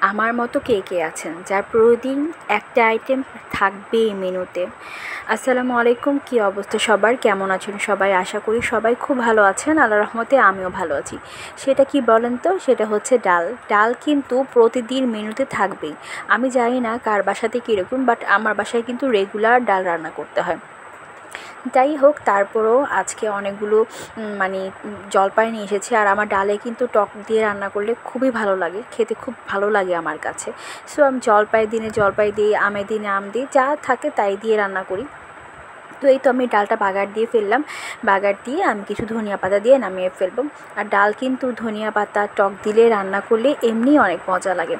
আমার মতো কে কে আছেন যার প্রতিদিন একটা আইটেম থাকবেই মেনুতে? আসসালামু আলাইকুম, কী অবস্থা সবার, কেমন আছেন সবাই? আশা করি সবাই খুব ভালো আছেন। আল্লাহর রহমতে আমিও ভালো আছি। সেটা কি বলেন তো? সেটা হচ্ছে ডাল। ডাল কিন্তু প্রতিদিন মেনুতে থাকবেই। আমি জানি না কার বাসাতে কীরকম, বাট আমার বাসায় কিন্তু রেগুলার ডাল রান্না করতে হয়। যাই হোক, তারপরেও আজকে অনেকগুলো জলপাই নিয়ে এসেছি। আর আমার ডালে কিন্তু টক দিয়ে রান্না করলে খুবই ভালো লাগে, খেতে খুব ভালো লাগে আমার কাছে। সো আমি জলপাই দিনে জলপাই দিই, আমের দিনে আম দিই, যা থাকে তাই দিয়ে রান্না করি। তো এই তো আমি ডালটা বাগার দিয়ে ফেললাম। বাগার দিয়ে আমি কিছু ধনিয়া পাতা দিয়ে নামিয়ে ফেলবো। আর ডাল কিন্তু ধনিয়া পাতা টক দিলে রান্না করলে এমনি অনেক মজা লাগে।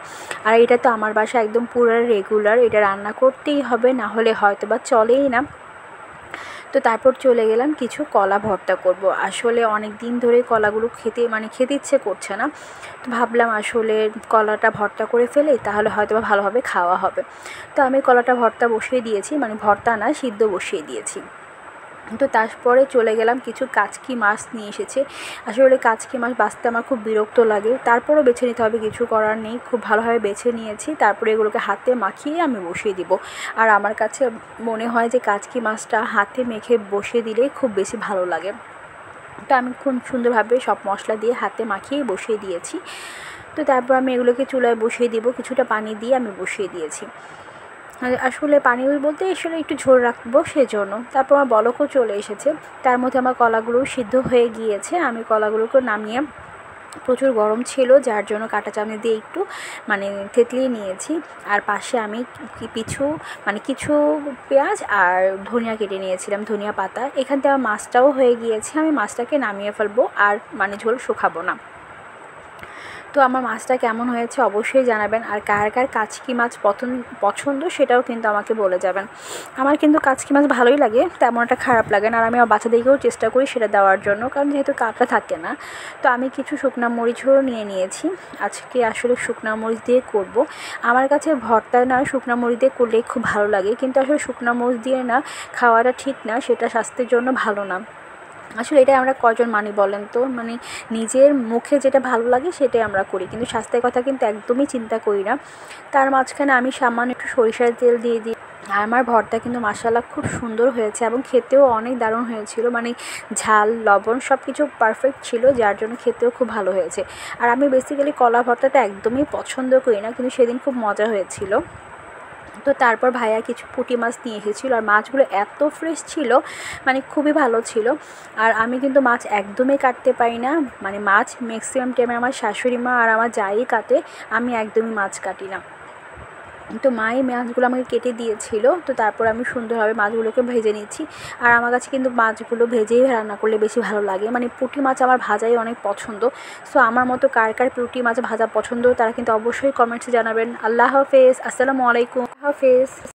আর এটা তো আমার বাসায় একদম পুরো রেগুলার, এটা রান্না করতেই হবে, না হলে হয়তো বা চলেই না। তো তারপর চলে গেলাম কিছু কলা ভর্তা করব। আসলে অনেক দিন ধরে কলাগুলো খেতে ইচ্ছে করছে না। তো ভাবলাম আসলে কলাটা ভর্তা করে ফেলে, তাহলে হয়তো বা ভালোভাবে খাওয়া হবে। তো আমি কলাটা ভর্তা বসিয়ে দিয়েছি, ভর্তা না, সিদ্ধ বসিয়ে দিয়েছি। তো তারপরে চলে গেলাম, কিছু কাচকি মাছ নিয়ে এসেছে। আসলে কাচকি মাছ বাছতে আমার খুব বিরক্ত লাগে, তারপরও বেছে নিতে হবে, কিছু করার নেই। খুব ভালোভাবে বেছে নিয়েছি, তারপরে এগুলোকে হাতে মাখিয়ে আমি বসিয়ে দিব। আর আমার কাছে মনে হয় যে কাচকি মাছটা হাতে মেখে বসিয়ে দিলেই খুব বেশি ভালো লাগে। তো আমি খুব সুন্দরভাবে সব মশলা দিয়ে হাতে মাখিয়ে বসিয়ে দিয়েছি। তো তারপর আমি এগুলোকে চুলায় বসিয়ে দিব, কিছুটা পানি দিয়ে আমি বসিয়ে দিয়েছি। আসলে পানি বলতে আসলে একটু ঝোল রাখবো সেজন্য। তারপর আমার বলকও চলে এসেছে, তার মধ্যে আমার কলাগুলোও সিদ্ধ হয়ে গিয়েছে। আমি কলাগুলোকে নামিয়ে, প্রচুর গরম ছিল যার জন্য কাঁটা চামচ দিয়ে একটু থেতলিয়ে নিয়েছি। আর পাশে আমি কিছু পেঁয়াজ আর ধনিয়া কেটে নিয়েছিলাম, ধনিয়া পাতা। এখান থেকে আমার মাছটাও হয়ে গিয়েছে, আমি মাছটাকে নামিয়ে ফেলবো, আর ঝোল শুকাবো না। তো আমার মাছটা কেমন হয়েছে অবশ্যই জানাবেন। আর কার কার কাচকি মাছ পছন্দ সেটাও কিন্তু আমাকে বলে যাবেন। আমার কিন্তু কাচকি মাছ ভালোই লাগে, তেমন একটা খারাপ লাগে না। আর আমি আমার বাচ্চাদেরকেও চেষ্টা করি সেটা দেওয়ার জন্য, কারণ যেহেতু কাঁটা থাকে না। তো আমি কিছু শুকনো মরিচও নিয়েছি। আজকে আসলে শুকনো মরিচ দিয়ে করব। আমার কাছে ভর্তা না শুকনো মরিচ দিয়ে করলে খুব ভালো লাগে, কিন্তু আসলে শুকনো মরিচ দিয়ে না খাওয়াটা ঠিক না, সেটা স্বাস্থ্যের জন্য ভালো না। আসলে এটাই আমরা কজন মানি বলেন তো? নিজের মুখে যেটা ভালো লাগে সেটাই আমরা করি, কিন্তু স্বাস্থ্যের কথা কিন্তু একদমই চিন্তা করি না। তার মাঝখানে আমি সামান্য একটু সরিষার তেল দিয়ে দিই। আর আমার ভর্তা কিন্তু মাশাআল্লাহ খুব সুন্দর হয়েছে, এবং খেতেও অনেক দারুণ হয়েছিল। ঝাল লবণ সব কিছু পারফেক্ট ছিল, যার জন্য খেতেও খুব ভালো হয়েছে। আর আমি বেসিক্যালি কলা ভর্তাটা একদমই পছন্দ করি না, কিন্তু সেদিন খুব মজা হয়েছিল। তো তারপর ভাইয়া কিছু পুঁটি মাছ নিয়ে এসেছিলো, আর মাছগুলো এত ফ্রেশ ছিল, খুবই ভালো ছিল। আর আমি কিন্তু মাছ একদমই কাটতে পারি না, মাছ ম্যাক্সিমাম টাইমে আমার শাশুড়ি মা আর আমার যাই কাটে, আমি একদমই মাছ কাটি না। তো মাই মাছগুলো আমাকে কেটে দিয়েছিল। তো তারপর আমি সুন্দরভাবে মাছগুলোকে ভেজে নিচ্ছি। আর আমার কাছে কিন্তু মাছগুলো ভেজেই রান্না করলে বেশি ভালো লাগে, পুঁটি মাছ আমার ভাজাই অনেক পছন্দ। সো আমার মতো কার কার পুঁটি মাছ ভাজা পছন্দ তারা কিন্তু অবশ্যই কমেন্টসে জানাবেন। আল্লাহ হাফেজ, আসসালামু আলাইকুম, হাফেজ।